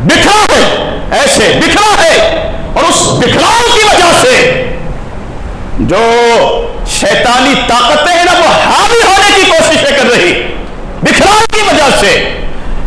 بکھرا ہے، ایسے بکھرا ہے، اور اس بکھراؤ کی وجہ سے جو شیطانی طاقتیں ہیں نا وہ حاوی ہونے کی کوششیں کر رہی، بکھراؤ کی وجہ سے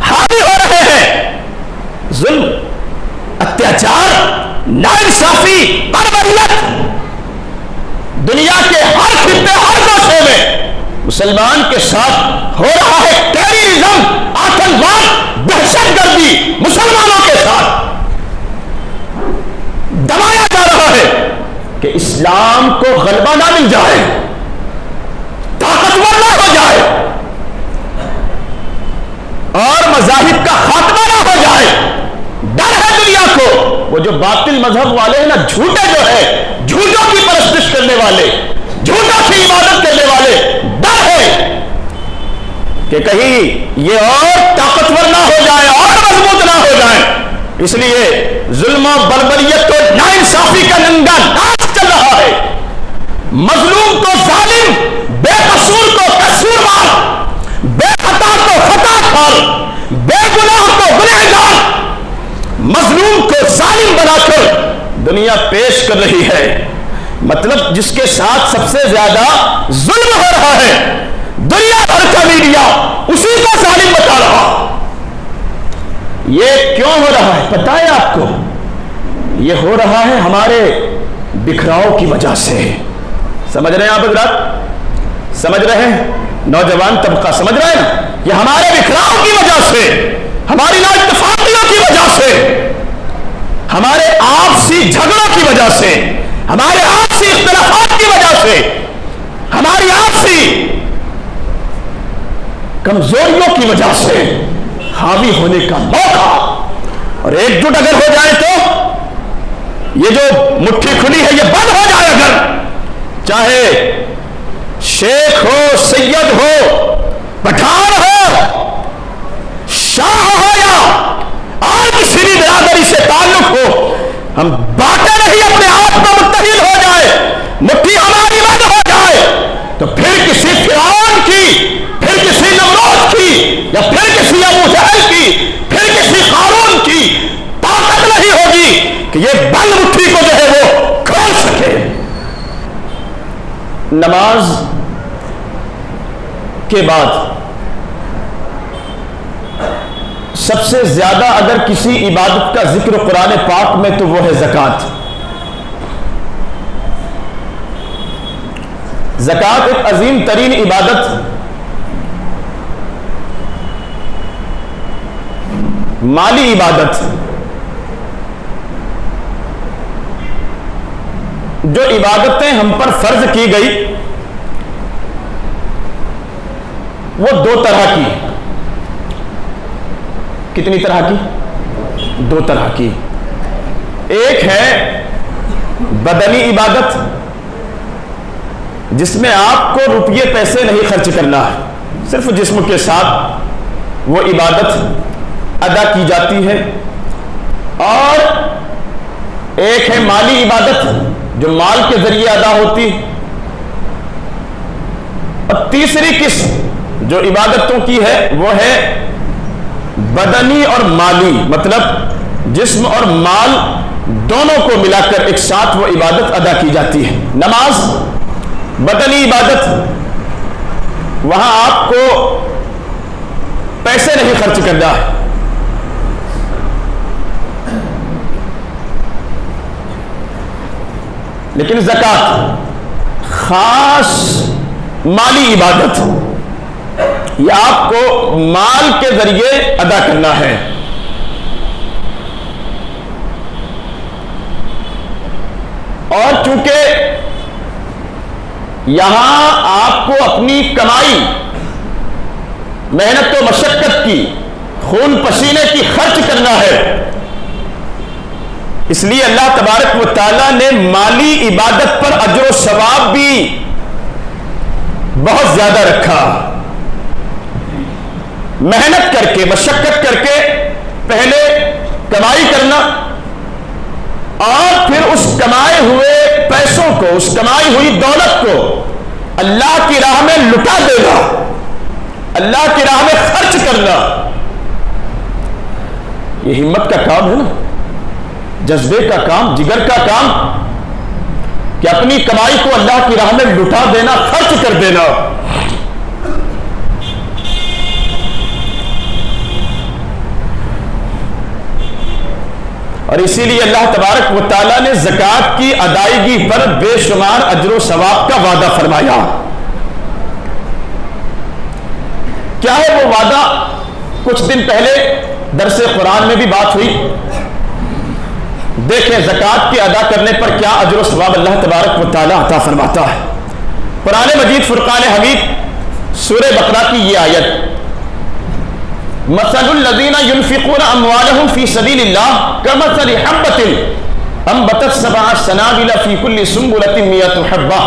حاوی ہو رہے ہیں، ظلم، اتیاچار، ناانصافی، بربریت دنیا کے ہر خطے ہر گوشے میں مسلمان کے ساتھ ہو رہا ہے۔ ٹیررزم، آتنکواد، دہشت گردی مسلمانوں کے ساتھ دبایا جا رہا ہے کہ اسلام کو غلبہ نہ مل جائے، طاقتور نہ ہو جائے اور مذاہب کا خاتمہ نہ ہو جائے۔ ڈر ہے دنیا کو، وہ جو باطل مذہب والے ہیں نا، جھوٹے جو ہے، جھوٹوں کی پرستش کرنے والے، جھوٹوں کی عبادت کرنے والے، ڈر ہے کہ کہیں یہ اور طاقتور نہ ہو جائے اور مضبوط نہ ہو جائے۔ اس لیے ظلم و بربریت و ناانصافی کا ننگا ناچ چل رہا ہے۔ مظلوم کو ظالم، بے قصور کو قصوروار، بے خطا کو خطا کار، بے گناہ کو گنہگار، مظلوم کو ظالم بنا کر دنیا پیش کر رہی ہے۔ مطلب جس کے ساتھ سب سے زیادہ ظلم ہو رہا ہے، دنیا بھر کا میڈیا اسی کو ظالم بتا رہا۔ یہ کیوں ہو رہا ہے پتہ ہے آپ کو؟ یہ ہو رہا ہے ہمارے بکھراؤ کی وجہ سے۔ سمجھ رہے ہیں آپ حضرات؟ سمجھ رہے ہیں؟ نوجوان طبقہ سمجھ رہے ہیں نا؟ یہ ہمارے بکھراؤ کی وجہ سے، ہماری نا اتفاقیوں کی وجہ سے، ہمارے آپسی جھگڑوں کی وجہ سے، ہمارے آپسی اختلافات کی وجہ سے، ہماری آپسی کمزوریوں کی وجہ سے حاوی ہونے کا موقع، اور ایک جٹ اگر ہو جائے تو یہ جو مٹھی کھلی ہے یہ بند ہو جائے۔ اگر چاہے شیخ ہو، سید ہو، پٹھان ہو، شاہ ہو یا اور کسی بھی برادری سے تعلق ہو، ہم باتیں نہیں اپنے آپ کو متحد ہو جائے، مٹھی ہماری بند ہو جائے تو پھر کسی فرعون کی، پھر کسی نمرود کی، یا پھر کسی ابو جہل کی، پھر کسی قارون کی طاقت نہیں ہوگی کہ یہ بند مٹھی کو جو ہے وہ کھول سکے۔ نماز کے بعد سب سے زیادہ اگر کسی عبادت کا ذکر قرآن پاک میں تو وہ ہے زکوٰۃ۔ زکوٰۃ ایک عظیم ترین عبادت مالی عبادت جو عبادتیں ہم پر فرض کی گئی وہ دو طرح کی، کتنی طرح کی؟ دو طرح کی۔ ایک ہے بدنی عبادت جس میں آپ کو روپیے پیسے نہیں خرچ کرنا ہے، صرف جسم کے ساتھ وہ عبادت ادا کی جاتی ہے، اور ایک ہے مالی عبادت جو مال کے ذریعے ادا ہوتی، اور تیسری قسم جو عبادتوں کی ہے وہ ہے بدنی اور مالی، مطلب جسم اور مال دونوں کو ملا کر ایک ساتھ وہ عبادت ادا کی جاتی ہے۔ نماز بدنی عبادت، وہاں آپ کو پیسے نہیں خرچ کرنا ہے، لیکن زکوٰۃ خاص مالی عبادت، یہ آپ کو مال کے ذریعے ادا کرنا ہے۔ اور چونکہ یہاں آپ کو اپنی کمائی، محنت و مشقت کی، خون پسینے کی خرچ کرنا ہے، اس لیے اللہ تبارک و تعالیٰ نے مالی عبادت پر اجر و ثواب بھی بہت زیادہ رکھا۔ محنت کر کے، مشقت کر کے پہلے کمائی کرنا، اور پھر اس کمائے ہوئے پیسوں کو، اس کمائی ہوئی دولت کو اللہ کی راہ میں لٹا دینا، اللہ کی راہ میں خرچ کرنا، یہ ہمت کا کام ہے نا، جذبے کا کام، جگر کا کام، کہ اپنی کمائی کو اللہ کی راہ میں لٹا دینا، خرچ کر دینا۔ اور اسی لیے اللہ تبارک و تعالیٰ نے زکوٰۃ کی ادائیگی پر بے شمار اجر و ثواب کا وعدہ فرمایا۔ کیا ہے وہ وعدہ؟ کچھ دن پہلے درس قرآن میں بھی بات ہوئی۔ دیکھیں زکوٰۃ کے ادا کرنے پر کیا اجر و ثواب اللہ تبارک و تعالیٰ عطا فرماتا ہے۔ قرآن مجید فرقان حمید سورہ بقرہ کی یہ آیت، مثل الذین ينفقون اموالهم في سبيل الله كمثل حبة انبتت سبع سنابل في كل سنبلة 100 حبة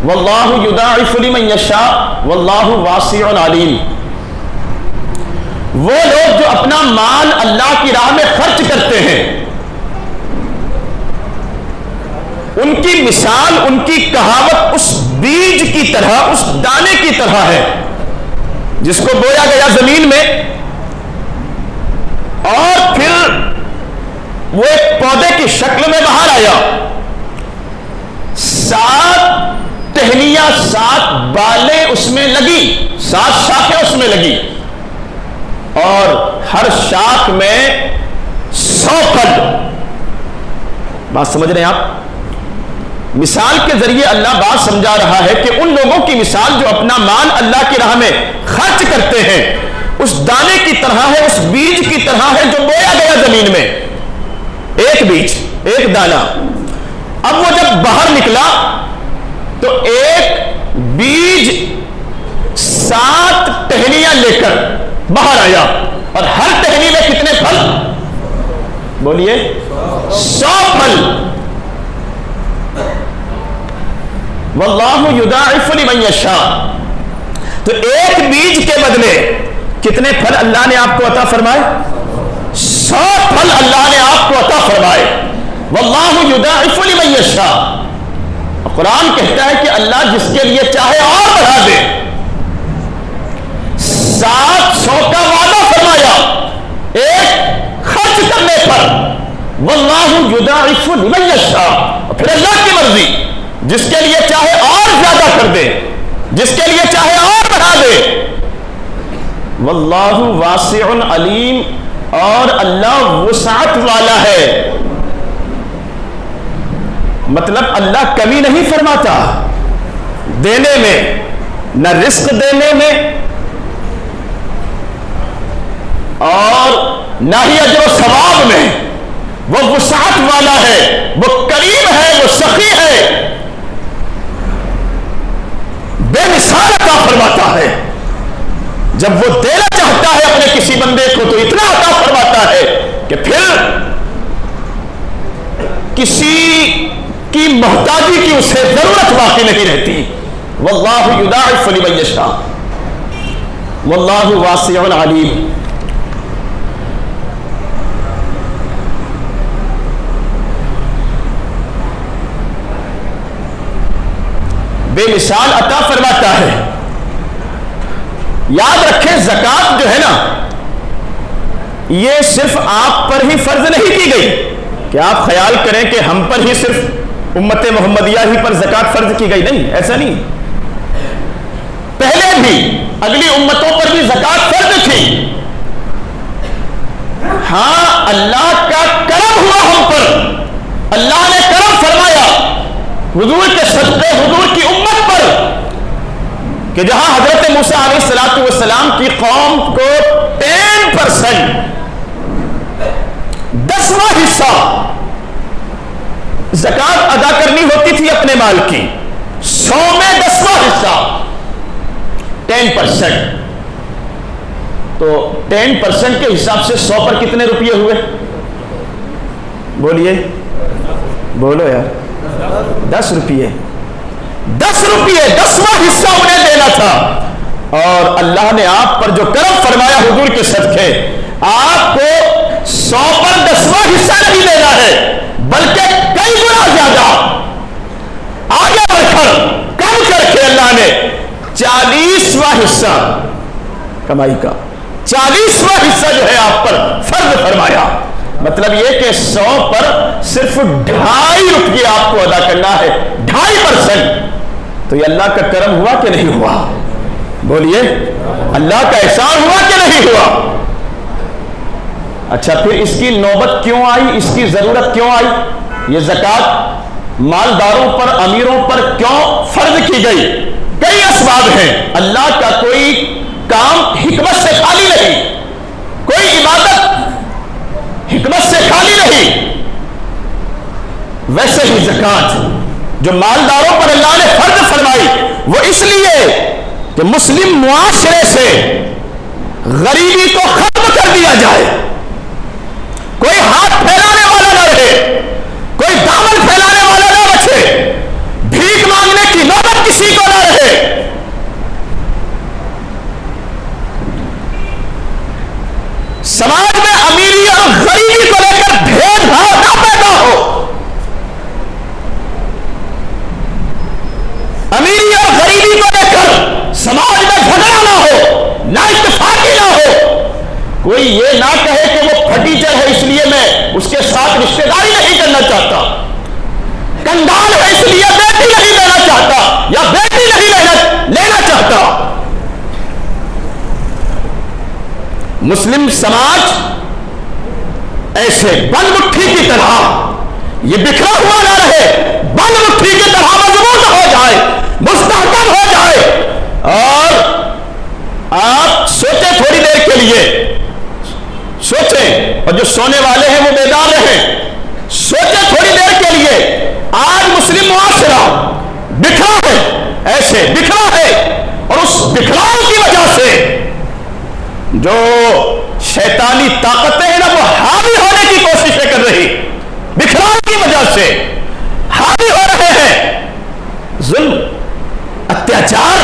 والله يضاعف لمن يشاء والله واسع علیم۔ وہ لوگ جو اپنا مال اللہ کی راہ میں خرچ کرتے ہیں، ان کی مثال، ان کی کہاوت اس بیج کی طرح، اس دانے کی طرح ہے جس کو بویا گیا زمین میں، اور پھر وہ ایک پودے کی شکل میں باہر آیا، 7 ٹہنیاں، 7 بالیں اس میں لگی، 7 شاخیں اس میں لگی، اور ہر شاخ میں 100 پھل۔ بات سمجھ رہے ہیں آپ؟ مثال کے ذریعے اللہ بات سمجھا رہا ہے کہ ان لوگوں کی مثال جو اپنا مال اللہ کی راہ میں خرچ کرتے ہیں اس دانے کی طرح ہے، اس بیج کی طرح ہے جو بویا گیا زمین میں، ایک بیج، ایک دانہ۔ اب وہ جب باہر نکلا تو ایک بیج 7 ٹہنیاں لے کر باہر آیا، اور ہر ٹہنی میں کتنے پھل؟ بولیے 100 پھل۔ واللہ یضاعف لمن یشاء۔ تو ایک بیج کے بدلے کتنے پھل اللہ نے آپ کو عطا فرمائے؟ 100 پھل اللہ نے آپ کو عطا فرمائے۔ واللہ یضاعف لمن یشاء۔ قرآن کہتا ہے کہ اللہ جس کے لیے چاہے اور بڑھا دے۔ 700 کا وعدہ فرمایا ایک خرچ کرنے پر، واللہ یضاعف لمن یشاء۔ پھر اللہ کی مرضی، جس کے لیے چاہے اور زیادہ کر دے، جس کے لیے چاہے اور بڑھا دے۔ واللہ واسع علیم، اور اللہ وسعت والا ہے، مطلب اللہ کمی نہیں فرماتا دینے میں، نہ رزق دینے میں اور نہ ہی اجر و ثواب میں۔ وہ وسعت والا ہے، وہ کریم ہے، وہ سخی ہے، بے مثال عطا فرماتا ہے۔ جب وہ دینا چاہتا ہے اپنے کسی بندے کو تو اتنا عطا فرماتا ہے کہ پھر کسی کی محتاجی کی اسے ضرورت باقی نہیں رہتی۔ واللہ یضاعف لمن یشاء واللہ واسع علیم۔ بے مثال عطا فرماتا ہے۔ یاد رکھیں زکوٰۃ جو ہے نا، یہ صرف آپ پر ہی فرض نہیں کی گئی کہ آپ خیال کریں کہ ہم پر ہی صرف امت محمدیہ ہی پر زکوٰۃ فرض کی گئی، نہیں، ایسا نہیں۔ پہلے بھی اگلی امتوں پر بھی زکوٰۃ فرض تھی۔ ہاں اللہ کا کرم ہوا ہم پر، اللہ نے کرم فرمایا حضور کے صدقے، حضور کی امت پر، کہ جہاں حضرت موسیٰ علیہ السلام کی قوم کو 10% 10واں حصہ زکوٰۃ ادا کرنی ہوتی تھی اپنے مال کی، 100 میں 10واں حصہ 10%، تو 10% کے حساب سے 100 پر کتنے روپیے ہوئے؟ بولیے، بولو یار، 10 روپیے۔ 10 روپیے 10واں حصہ انہیں دینا تھا، اور اللہ نے آپ پر جو کرم فرمایا حضور کے صدقے، آپ کو 100 پر 10واں حصہ نہیں دینا ہے، بلکہ کئی گنا زیادہ آگے بڑھ کر کم کر کے اللہ نے 40واں حصہ کمائی کا 40واں حصہ جو ہے آپ پر فرض فرمایا. مطلب یہ کہ 100 پر صرف 2.5 روپیے آپ کو ادا کرنا ہے, 2.5%. تو یہ اللہ کا کرم ہوا کہ نہیں ہوا؟ بولیے, اللہ کا احسان ہوا کہ نہیں ہوا؟ اچھا, پھر اس کی نوبت کیوں آئی, اس کی ضرورت کیوں آئی؟ یہ زکوٰۃ مالداروں پر, امیروں پر کیوں فرض کی گئی؟ کئی اسباب ہیں. اللہ کا کوئی کام حکمت سے خالی نہیں, کوئی عبادت حکمت سے خالی نہیں. ویسے ہی زکوٰۃ جو مالداروں پر اللہ نے فرض فرمائی, وہ اس لیے کہ مسلم معاشرے سے غریبی کو ختم کر دیا جائے. کوئی ہاتھ پھیلانے والا نہ رہے, کوئی دامن پھیلانے والا نہ بچے, بھیک مانگنے کی نوبت کسی کو نہ رہے. سماج میں امیری اور غریبی کو لے کر بھید بھاؤ نہ پیدا ہو. امیری اور غریبی کو لے کر سماج میں جھگڑا نہ ہو, نہ اتفاقی نہ ہو. کوئی یہ نہ کہے کہ وہ پھٹیچر ہے اس لیے میں اس کے ساتھ رشتہ داری نہیں کرنا چاہتا, کنگال ہے اس لیے بیٹی نہیں لینا چاہتا, یا بیٹی نہیں لینا چاہتا. مسلم سماج ایسے بند مٹھی کی طرح یہ بکھرا ہوا نہ رہے, بند مٹھی کی طرح مضبوط ہو جائے, مستحکم ہو جائے. اور آپ سوچیں تھوڑی دیر کے لیے, سوچیں, اور جو سونے والے ہیں وہ بیدار رہیں. سوچیں تھوڑی دیر کے لیے, آج مسلم معاشرہ بکھرا ہے, ایسے بکھرا ہے, اور اس بکھراؤ کی وجہ سے جو شیطانی طاقتیں ہیں نا وہ حاوی ہونے کی کوششیں کر رہی, بکھراؤ کی وجہ سے حاوی ہو رہے ہیں. ظلم, اتیاچار,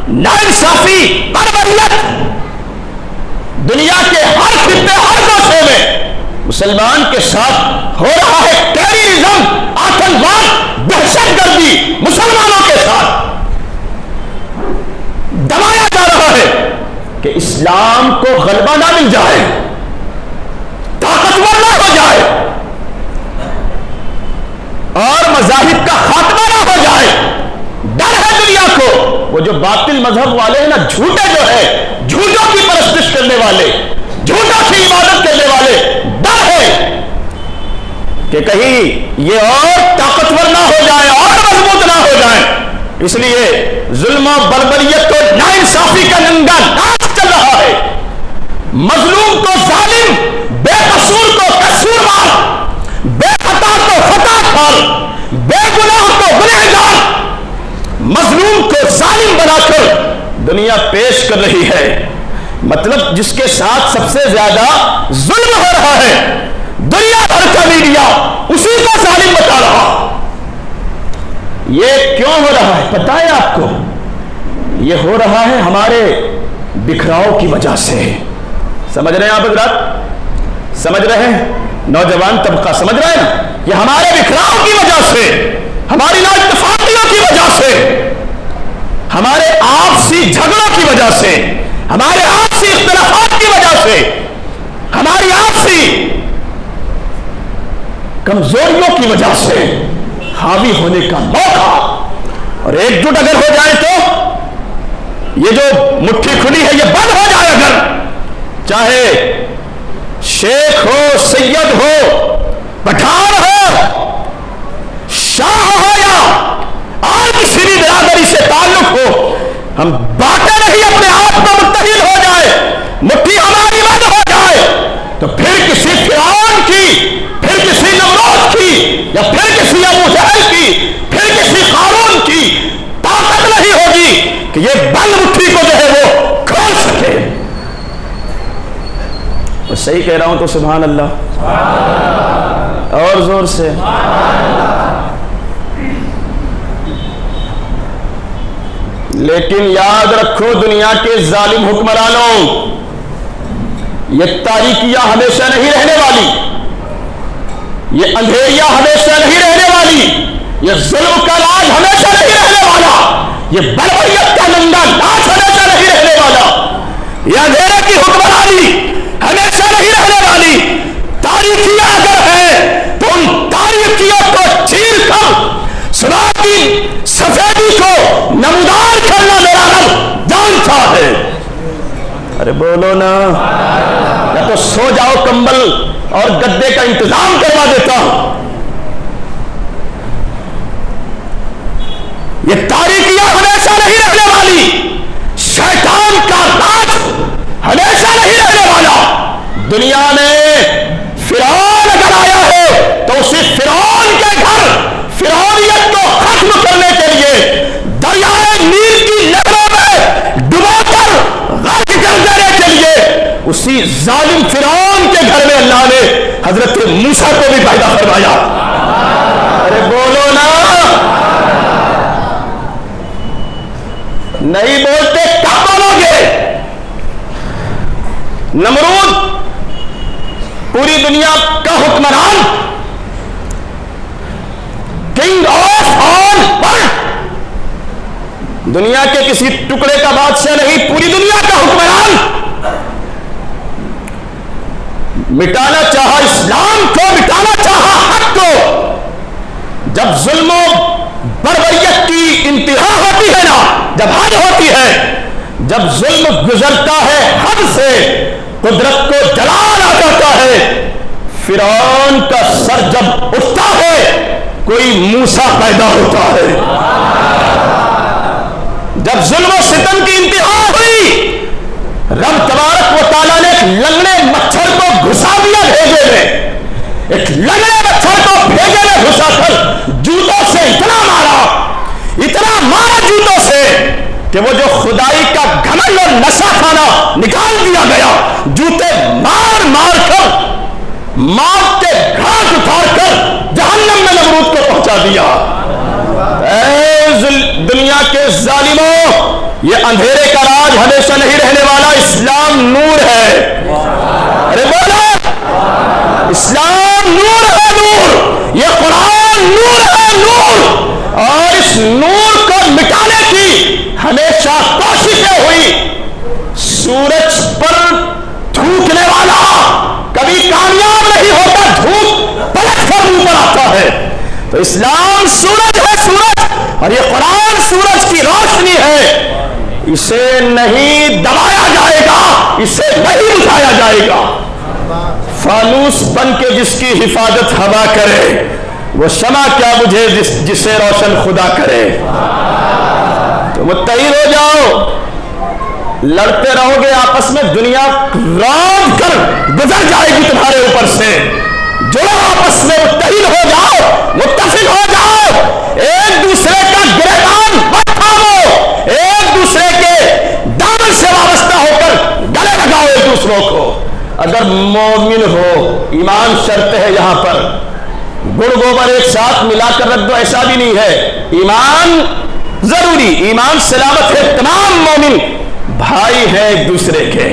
ناانصافی, بربریت دنیا کے ہر خطے, ہر گوشے میں مسلمان کے ساتھ ہو رہا ہے. ٹیررزم, آتنکواد, دہشت گردی مسلمانوں کے ساتھ دبایا جا رہا ہے کہ اسلام کو غلبہ نہ مل جائے, طاقتور نہ ہو جائے, اور مذاہب کا خاتمہ نہ ہو جائے. ڈر ہے دنیا کو. وہ جو باطل مذہب والے ہیں نا, جھوٹے جو ہے, جھوٹوں کی پرستش کرنے والے, جھوٹوں کی عبادت کرنے والے, ڈر ہے کہ کہیں یہ اور طاقتور نہ ہو جائے, اور مضبوط نہ ہو جائے. اس لیے ظلم و بربریت کو, ناانصافی کا ننگا ناچ چل رہا ہے. مظلوم کو ظالم, بے قصور کو قصوروار, بے خطا کو خطا کار, بے گناہ کو گنہگار, مظلوم کو ظالم بنا کر دنیا پیش کر رہی ہے. مطلب جس کے ساتھ سب سے زیادہ ظلم ہو رہا ہے, دنیا بھر کا میڈیا اسی کو ظالم بتا رہا. یہ کیوں ہو رہا ہے پتہ ہے آپ کو؟ یہ ہو رہا ہے ہمارے بکھراؤ کی وجہ سے. سمجھ رہے ہیں آپ حضرات؟ سمجھ رہے ہیں؟ نوجوان طبقہ سمجھ رہے ہیں نا؟ یہ ہمارے بکھراؤ کی وجہ سے, ہماری نا اتفاقیوں کی وجہ سے, ہمارے آپسی جھگڑوں کی وجہ سے, ہمارے آپسی اختلافات کی وجہ سے, ہماری آپسی کمزوریوں کی وجہ سے حاوی ہونے کا موقع. اور ایک جٹ اگر ہو جائے تو یہ جو مٹھی کھلی ہے یہ بند ہو جائے. اگر چاہے شیخ ہو, سید ہو, پٹھان ہو, شاہ ہو, یا اور کسی بھی برادری سے تعلق ہو, ہم باتیں نہیں اپنے آپ کو متحد ہو جائے, مٹھی ہماری بند ہو جائے, تو پھر کسی فرعون کی, پھر کسی نمرود کی, یا پھر کسی ابو جہل کی, پھر کسی قارون کی طاقت نہیں ہوگی کہ یہ بند مٹھی کو جو ہے وہ کھول سکے. اور صحیح کہہ رہا ہوں تو سبحان اللہ, اور زور سے. لیکن یاد رکھو دنیا کے ظالم حکمرانوں, یہ تاریکیاں ہمیشہ نہیں رہنے والی, یہ اندھیریاں ہمیشہ نہیں رہنے والی, یہ ظلم کا راج ہمیشہ نہیں رہنے والا, یہ بربریت کا ننگا ناچ ہمیشہ نہیں رہنے والا, یہ اندھیرے کی حکمرانی نہیں رہنے والی تاریخیاں اگر ہیں تو ان تاریخیوں کو چیر کر صراط کی سفیدی کو نمودار کرنا میرا رب جانتا ہے. ارے بولو نا. یا تو سو جاؤ, کمبل اور گدے کا انتظام کروا دیتا ہوں. یہ تاریخیاں ہمیشہ نہیں رہنے والی, شیطان کا راج ہمیشہ نہیں رہنے والا. دنیا میں فرعون اگر آیا ہے تو اسی فرعون کے گھر فرعونیت کو ختم کرنے کے لیے دریائے نیل کی لہروں میں ڈبو کر غرق کر دینے کے لیے اسی ظالم فرعون کے گھر میں اللہ نے حضرت موسیٰ کو بھی پیدا فرمایا. ارے بولو نا. نہیں بولتے کب بولو گے؟ نمرود پوری دنیا کا حکمران, کنگ آف آل ورلڈ, دنیا کے کسی ٹکڑے کا بادشاہ نہیں, پوری دنیا کا حکمران, مٹانا چاہا اسلام کو, مٹانا چاہا حق کو. جب ظلم و بربریت کی انتہا ہوتی ہے نا, جب حد ہوتی ہے, جب ظلم گزرتا ہے حد سے, قدرت کو جلال آ جاتا ہے. فرعون کا سر جب اٹھتا ہے کوئی موسیٰ پیدا ہوتا ہے. جب ظلم و ستم کی انتہا ہوئی, رب تبارک و تعالیٰ نے ایک لنگڑے مچھر کو گھسا دیا بھیجے میں, ایک لنگڑے مچھر کو بھیجے میں گھسا کر جوتوں سے اتنا مارا جوتوں سے کہ وہ جو خدائی کا گھمنڈ اور نشہ کھانا نکال دیا گیا, جوتے مار مار کر موت کے گھاٹ اٹھا کر جہنم میں نمرود کو پہنچا دیا. اے دنیا کے ظالموں, یہ اندھیرے کا راج ہمیشہ نہیں رہنے والا. اسلام نور ہے. ارے بولو, اسلام نور ہے, نور. یہ قرآن نور ہے, نور. اور اس نور کو مٹانے کی ہمیشہ کوششیں ہوئی. سورج پر تھوکنے والا کبھی کامیاب نہیں ہوتا, دھوپ پلٹ کر منہ پر آتا ہے. تو اسلام سورج ہے, سورج, اور یہ قرآن سورج کی روشنی ہے. اسے نہیں دبایا جائے گا, اسے نہیں بجھایا جائے گا. فانوس بن کے جس کی حفاظت ہوا کرے, وہ شمع کیا بجھے جسے روشن خدا کرے. تو متحد ہو جاؤ, لڑتے رہو گے آپس میں, دنیا رات کر گزر جائے گی تمہارے اوپر سے. جڑو آپس میں, متحد ہو جاؤ, متفق ہو جاؤ, ایک دوسرے کا گریبان مت تھامو, ایک دوسرے کے دامن سے وابستہ ہو کر گلے لگاؤ ایک دوسروں کو. اگر مومن ہو, ایمان شرط ہے یہاں پر, گڑ گوبر ایک ساتھ ملا کر رکھ دو ایسا بھی نہیں ہے. ایمان ضروری, ایمان سلامت ہے. تمام مومن بھائی ہیں ایک دوسرے کے.